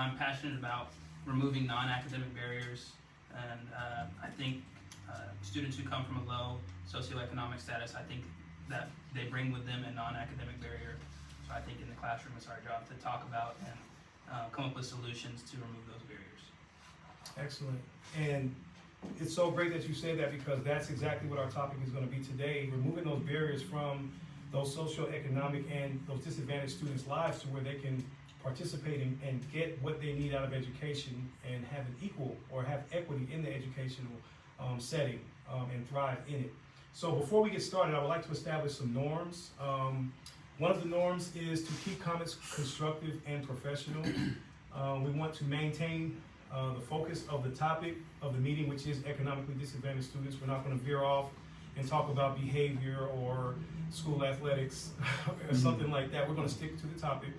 I'm passionate about removing non-academic barriers, and I think students who come from a low socioeconomic status, I think that they bring with them a non-academic barrier. So I think in the classroom it's our job to talk about and come up with solutions to remove those barriers. Excellent. And it's so great that you say that, because that's exactly what our topic is going to be today, removing those barriers from those socioeconomic and those disadvantaged students' lives to where they can participate and get what they need out of education and have an equal or have equity in the educational setting and thrive in it. So before we get started, I would like to establish some norms. One of the norms is to keep comments constructive and professional. We want to maintain the focus of the topic of the meeting, which is economically disadvantaged students. We're not going to veer off and talk about behavior or school athletics or something like that. We're going to stick to the topic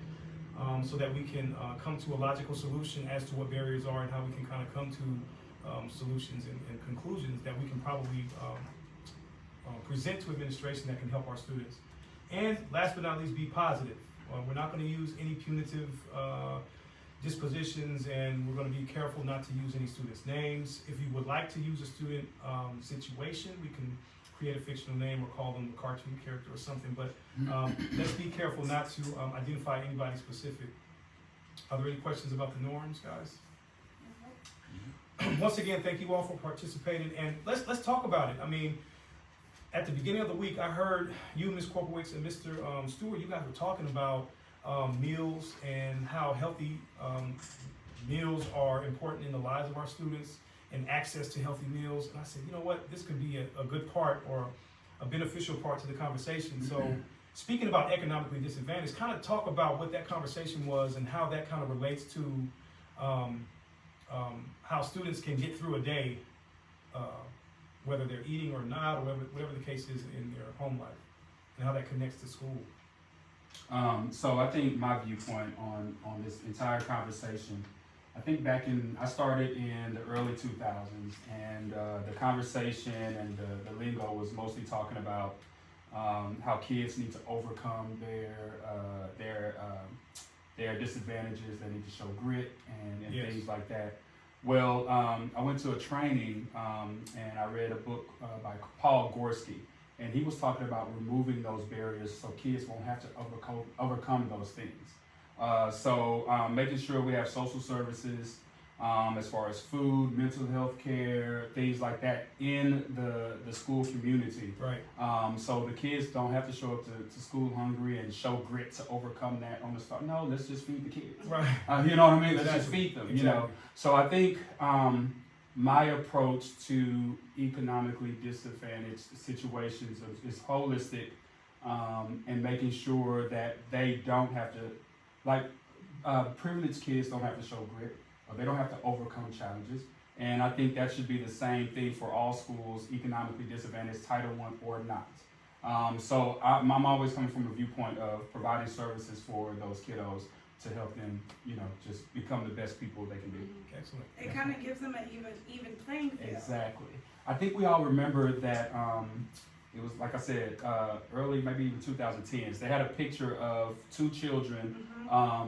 so that we can come to a logical solution as to what barriers are and how we can kind of come to solutions and conclusions that we can probably present to administration that can help our students. And last but not least, be positive. We're not going to use any punitive dispositions, and we're going to be careful not to use any students' names. If you would like to use a student situation, we can create a fictional name or call them a cartoon character or something, but let's be careful not to identify anybody specific. Are there any questions about the norms, guys? Once again, thank you all for participating, and let's talk about it. I mean, at the beginning of the week, I heard you, Ms. Corporate, and Mr. Stewart, you guys were talking about meals and how healthy meals are important in the lives of our students and access to healthy meals. And I said, you know what, this could be a good part or a beneficial part to the conversation. So speaking about economically disadvantaged, kind of talk about what that conversation was and how that kind of relates to how students can get through a day, whether they're eating or not, or whatever the case is in their home life, and how that connects to school. So I think my viewpoint on this entire conversation, I think I started in the early 2000s, and the conversation and the lingo was mostly talking about how kids need to overcome their disadvantages. They need to show grit and Yes. things like that. Well, I went to a training and I read a book by Paul Gorski, and he was talking about removing those barriers so kids won't have to overcome those things. So making sure we have social services as far as food, mental health care, things like that in the school community. Right. So the kids don't have to show up to school hungry and show grit to overcome that on the start. No, let's just feed the kids. Right. You know what I mean? Let's Exactly. just feed them, Exactly. you know? So I think my approach to economically disadvantaged situations is holistic and making sure that they don't have to, privileged kids don't have to show grit, or they don't have to overcome challenges. And I think that should be the same thing for all schools, economically disadvantaged, Title I or not. So I'm always coming from a viewpoint of providing services for those kiddos to help them, just become the best people they can be. Excellent. It kind of gives them an even playing field. Exactly. I think we all remember that it was, like I said, early, maybe even 2010s. They had a picture of two children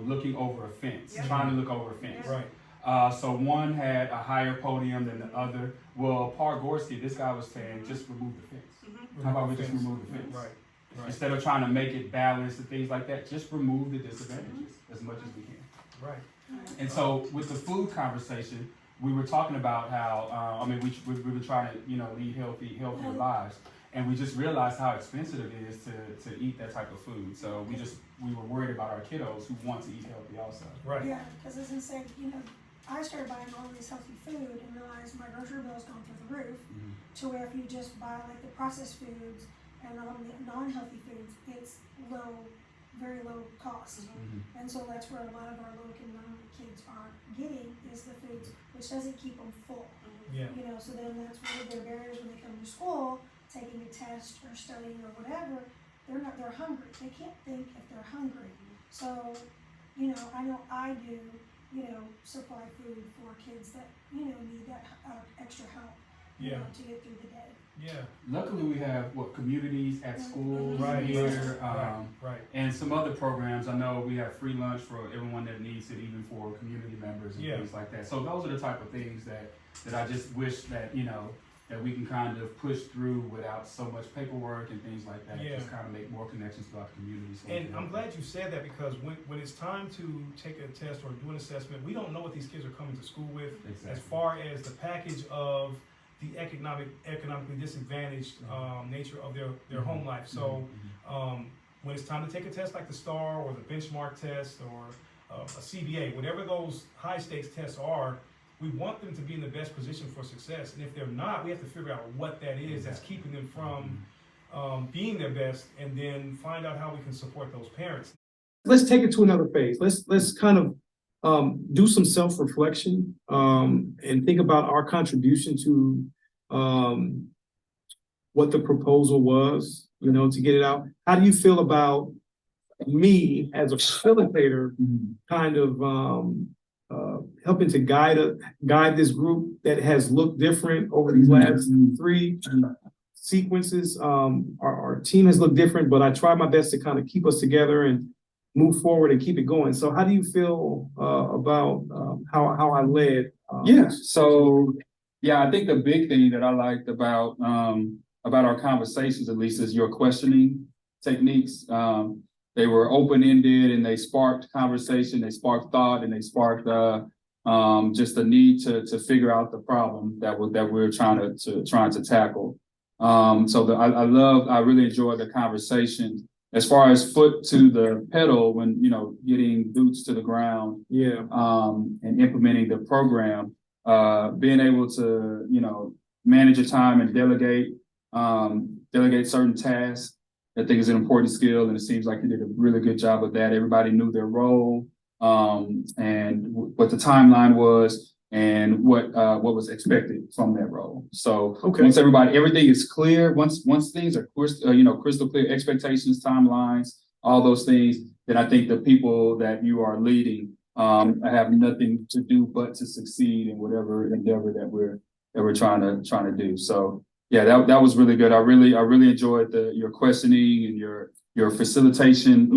looking over a fence, Yep. trying to look over a fence. Right. So one had a higher podium than the other. Well, Paul Gorski, this guy was saying, just remove the fence. How about we just remove the fence? Right. Right. Instead of trying to make it balanced and things like that, just remove the disadvantages as much as we can. Right. And so with the food conversation, we were talking about how, we were trying to, lead healthier lives. And we just realized how expensive it is to eat that type of food. So we were worried about our kiddos who want to eat healthy also. Right. Yeah, because as I said, I started buying all this healthy food and realized my grocery bill's gone through the roof. To where if you just buy like the processed foods and all the non-healthy foods, it's very low cost. And so that's where a lot of our low-income kids are getting is the foods, which doesn't keep them full. Yeah. So then that's one of their barriers when they come to school, taking a test or studying or whatever. They're hungry. They can't think if they're hungry. So, I know I do, supply food for kids that, need that extra help. you Yeah. know, to get through the day. Yeah. Luckily, we have communities at schools Right. here, Right. and some other programs. I know we have free lunch for everyone that needs it, even for community members and things like that. So those are the type of things that I just wish that that we can kind of push through without so much paperwork and things like that. Yeah. Just kind of make more connections throughout the community. So And I'm glad you said that, because when it's time to take a test or do an assessment, we don't know what these kids are coming to school with. Exactly. As far as the package of the economically disadvantaged nature of their home life. So when it's time to take a test like the STAR or the benchmark test or a CBA, whatever those high stakes tests are, we want them to be in the best position for success. And if they're not, we have to figure out what that is that's keeping them from being their best, and then find out how we can support those parents. Let's take it to another phase. Let's kind of do some self-reflection and think about our contribution to what the proposal was, to get it out. How do you feel about me as a facilitator kind of helping to guide this group that has looked different over these last 3 sequences? Our team has looked different, but I try my best to kind of keep us together and move forward and keep it going. So how do you feel about how I led? So I think the big thing that I liked about our conversations, at least, is your questioning techniques. They were open-ended and they sparked conversation, they sparked thought, and they sparked just the need to figure out the problem that we're trying to tackle. I really enjoyed the conversation. As far as foot to the pedal, when getting boots to the ground, and implementing the program, being able to manage your time and delegate certain tasks, I think is an important skill, and it seems like you did a really good job of that. Everybody knew their role, and what the timeline was, and what was expected from that role. So once everything is clear, once things are crystal clear, expectations, timelines, all those things, then I think the people that you are leading have nothing to do but to succeed in whatever endeavor that we're trying to do. So that was really good. I really enjoyed your questioning and your facilitation,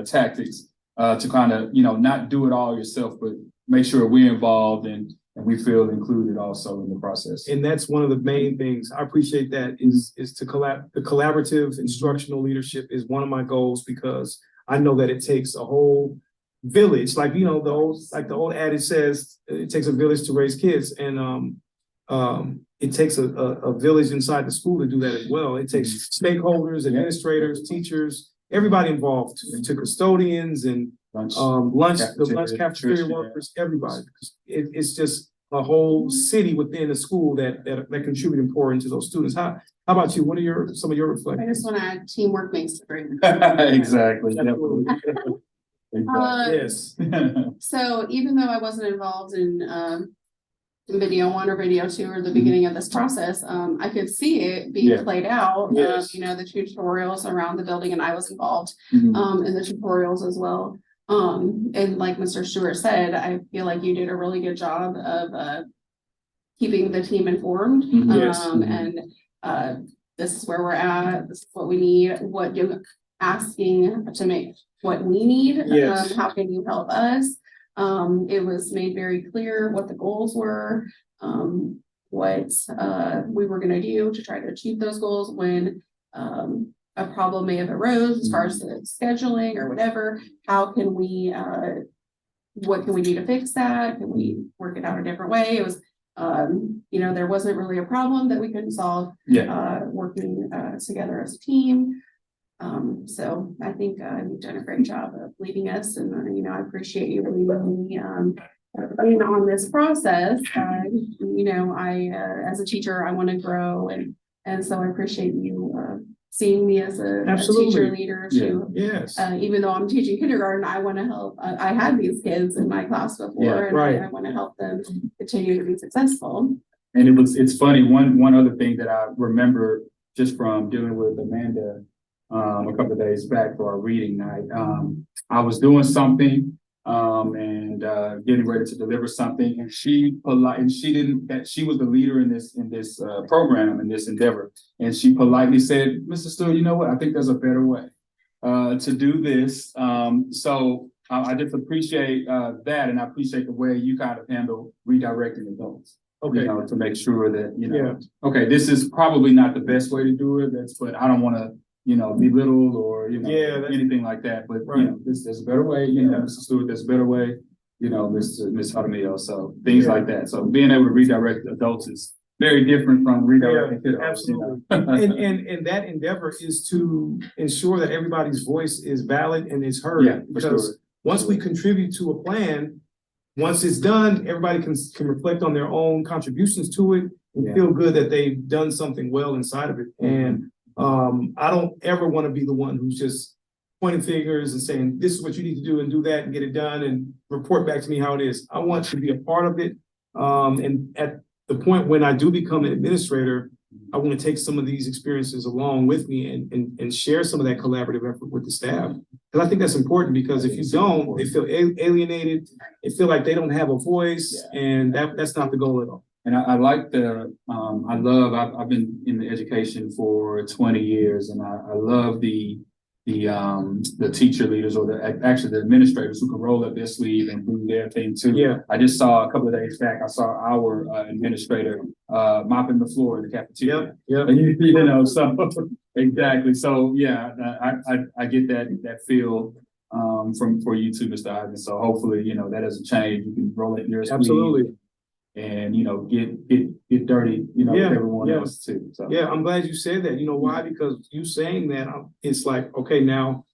tactics to kind of not do it all yourself, but make sure we're involved and we feel included also in the process. And that's one of the main things. I appreciate that is to the collaborative instructional leadership is one of my goals, because I know that it takes a whole village, like the old adage says, it takes a village to raise kids, and it takes a village inside the school to do that as well. It takes stakeholders, administrators, teachers, everybody involved, to custodians and lunch cafeteria workers, everybody. It's just a whole city within a school that contribute and pour into those students. How about you? What are some of your reflections? I just want to add, teamwork makes the dream. Exactly. Yes. So even though I wasn't involved in video 1 or video 2 or the beginning of this process, I could see it being played out. Yes. The tutorials around the building, and I was involved in the tutorials as well. And like Mr. Stewart said, I feel like you did a really good job of keeping the team informed. And this is where we're at. This is what we need. What you're asking to make what we need. Yes. How can you help us? It was made very clear what the goals were, what we were going to do to try to achieve those goals when a problem may have arose as far as the scheduling or whatever. How can we, what can we do to fix that? Can we work it out a different way? It was, there wasn't really a problem that we couldn't solve, working together as a team. So I think you've done a great job of leading us, and I appreciate you leading me on this process. I as a teacher, I want to grow, and so I appreciate you seeing me as a teacher leader too. Yes. Even though I'm teaching kindergarten, I want to help. I had these kids in my class before, and I want to help them continue to be successful. And it's funny. One other thing that I remember just from dealing with Amanda a couple of days back for our reading night. I was doing something and getting ready to deliver something. And she was the leader in this program, in this endeavor. And she politely said, "Mr. Stewart, you know what? I think there's a better way to do this." So I just appreciate that, and I appreciate the way you kind of handle redirecting adults. Okay. You know, to make sure that, you know, okay, this is probably not the best way to do it, but I don't want to, you know, belittle or, you know, anything like that. But, you know, there's a better way, you know, Mr. Stewart, there's a better way, you know, Miss Jaramillo. So things like that. So being able to redirect adults is very different from redirecting kiddos. Absolutely. You know? and that endeavor is to ensure that everybody's voice is valid and is heard. Yeah, for because sure. once we contribute to a plan, once it's done, everybody can reflect on their own contributions to it and feel good that they've done something well inside of it. And I don't ever want to be the one who's just pointing fingers and saying, this is what you need to do and do that and get it done and report back to me how it is. I want to be a part of it. And at the point when I do become an administrator, I want to take some of these experiences along with me and share some of that collaborative effort with the staff. Because I think that's important, because if you don't, they feel alienated, they feel like they don't have a voice, and that's not the goal at all. And I like I've been in the education for 20 years, and I love the teacher leaders, or the administrators who can roll up their sleeve and do their thing too. Yeah. I just saw a couple of days back, I saw our administrator mopping the floor in the cafeteria. Yeah. And you know, so exactly. So yeah, I get that feel for you too, Mr. Eisen. So hopefully, you know, that doesn't change. You can roll it in your sleeve. Absolutely. And, you know, get dirty, you know, with everyone else too. So. Yeah, I'm glad you said that. You know why? Because you saying that, it's like, okay, now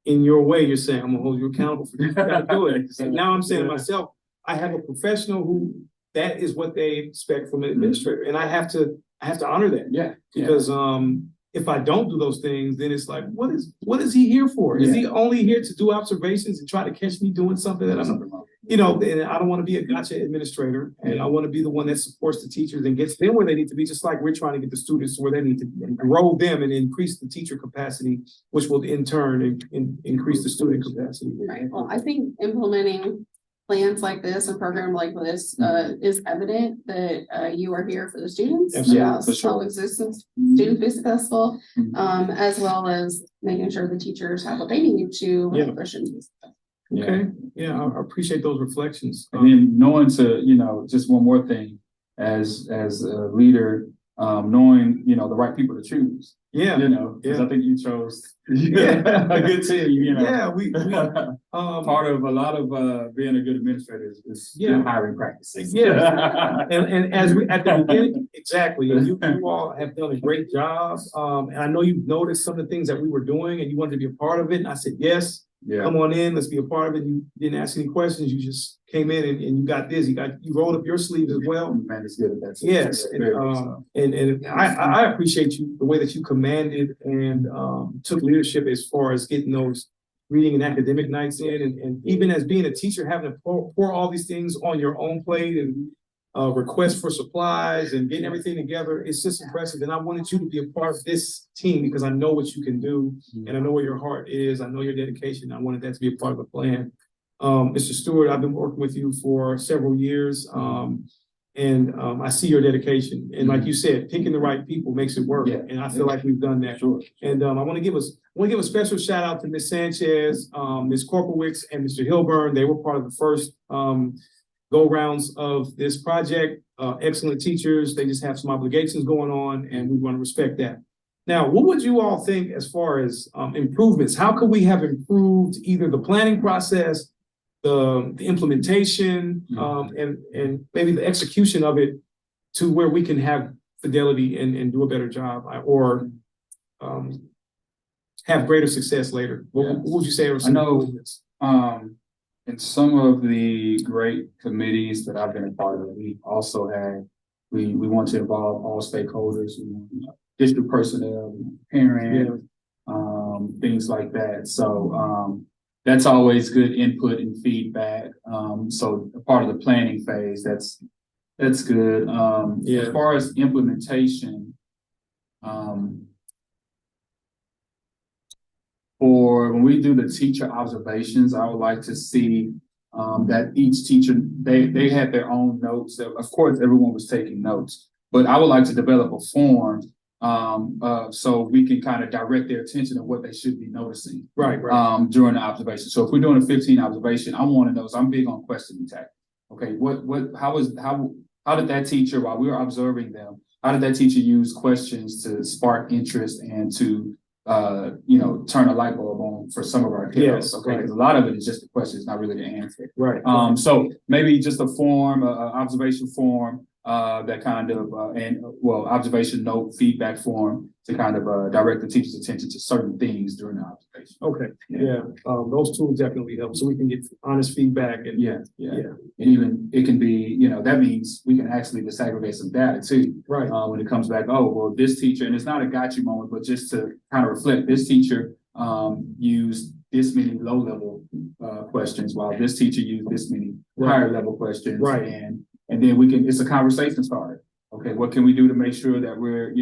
in your way, you're saying, I'm gonna hold you accountable for this. You gotta do it. And now I'm saying to myself, I have a professional who that is what they expect from an administrator. And I have to honor that. Yeah. Because if I don't do those things, then it's like, what is he here for? Is he only here to do observations and try to catch me doing something that I'm, you know, and I don't want to be a gotcha administrator, and I want to be the one that supports the teachers and gets them where they need to be, just like we're trying to get the students where they need to be, and grow them and increase the teacher capacity, which will in turn increase the student capacity. Right. Well, I think implementing plans like this and programs like this is evident that you are here for the students. Yeah, for sure. Existence, students be successful, as well as making sure the teachers have what they need to push into this. Okay. Yeah, I appreciate those reflections. And then knowing you know, just one more thing, as a leader, knowing, you know, the right people to choose. Yeah. You know, because I think you chose a good team, you know. Yeah, we part of a lot of being a good administrator is good hiring practices. Yeah. and as we at the beginning, exactly. And you all have done a great job. And I know you've noticed some of the things that we were doing and you wanted to be a part of it. And I said, yes. Yeah. Come on in, let's be a part of it. You didn't ask any questions, you just came in and you got busy. You rolled up your sleeves as well. Man, it's good at that. Yes, and I appreciate you, the way that you commanded and took leadership as far as getting those reading and academic nights in, and even as being a teacher, having to pour all these things on your own plate and requests for supplies and getting everything together. It's just impressive. And I wanted you to be a part of this team because I know what you can do and I know where your heart is. I know your dedication. I wanted that to be a part of the plan. Mr. Stewart, I've been working with you for several years. And I see your dedication. And like you said, picking the right people makes it work. And I feel like we've done that. Sure. And I want to give a special shout out to Ms. Sanchez, Ms. Korpowicz, and Mr. Hilburn. They were part of the first go rounds of this project. Excellent teachers. They just have some obligations going on, and we want to respect that. Now, what would you all think as far as improvements? How could we have improved either the planning process, the implementation, and maybe the execution of it to where we can have fidelity and do a better job, or have greater success later? What would you say are some improvements? In some of the great committees that I've been a part of, we also had, we want to involve all stakeholders, district personnel, parents, things like that. So that's always good input and feedback. So a part of the planning phase, that's good. As far as implementation, for when we do the teacher observations, I would like to see that each teacher, they had their own notes. Of course, everyone was taking notes, but I would like to develop a form so we can kind of direct their attention to what they should be noticing Right. during the observation. So if we're doing a 15 observation, I want to know, so I'm big on questioning tactics. Okay, how did that teacher, while we were observing them, how did that teacher use questions to spark interest and to turn a light bulb on for some of our kiddos? Yes, Okay, right. because a lot of it is just the questions, not really the answer. Right. So maybe just a form, observation form, that kind of, observation note, feedback form to kind of direct the teacher's attention to certain things during the observation. Okay, yeah, those tools definitely help, so we can get honest feedback and. Yeah. Yeah. And even it can be, that means we can actually disaggregate some data too. Right. When it comes back, oh, well, this teacher, and it's not a gotcha moment, but just to kind of reflect, this teacher used this many low-level questions, while this teacher used this many higher-level questions. Right. And then it's a conversation starter. Okay, what can we do to make sure that we're,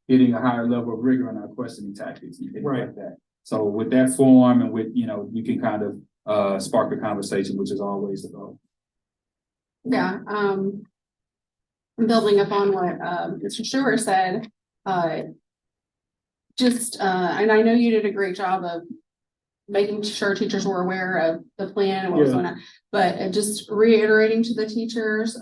hitting a higher level of rigor in our questioning tactics and things like that. So with that form and with, you can kind of spark a conversation, which is always the goal. Yeah, building upon what Mr. Stewart said, and I know you did a great job of making sure teachers were aware of the plan and what was going on, but just reiterating to the teachers,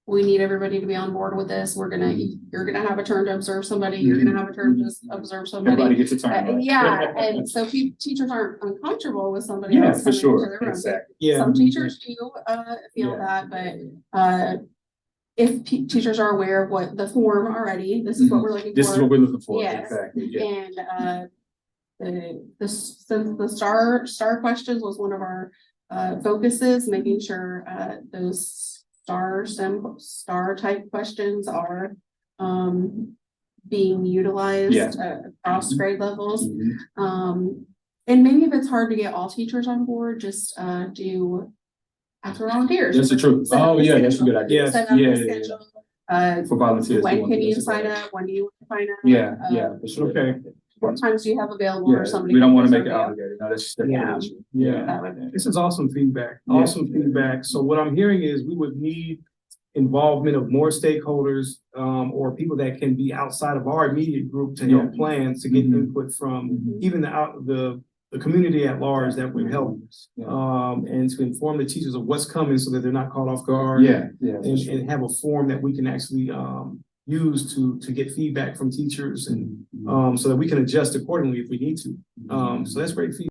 we need everybody to be on board with this. You're gonna have a turn to observe somebody. You're gonna have a turn to observe somebody. Everybody gets a turn. Right? Yeah, and so teachers aren't uncomfortable with somebody Yeah, else for coming into sure. their room. Exactly. Yeah. Some teachers do feel that, but if teachers are aware of what the form already, this is what we're looking for. This is what we're looking for. Yes. Exactly. Yeah. And the star questions was one of our focuses, making sure those star type questions are being utilized across grade levels. And maybe if it's hard to get all teachers on board, just ask for volunteers. That's the truth. Oh yeah, that's a good idea. Set up a schedule. For volunteers. When can you sign up? When do you want to sign up? Yeah, for sure. Okay. What times do you have available or somebody? We don't want to can make it reserve obligated. No, that's Yeah. This is awesome feedback, awesome feedback. So what I'm hearing is we would need involvement of more stakeholders, or people that can be outside of our immediate group to help plan, to get input from even the community at large that would help, and to inform the teachers of what's coming so that they're not caught off guard. And have a form that we can actually use to get feedback from teachers and so that we can adjust accordingly if we need to. So that's great feedback.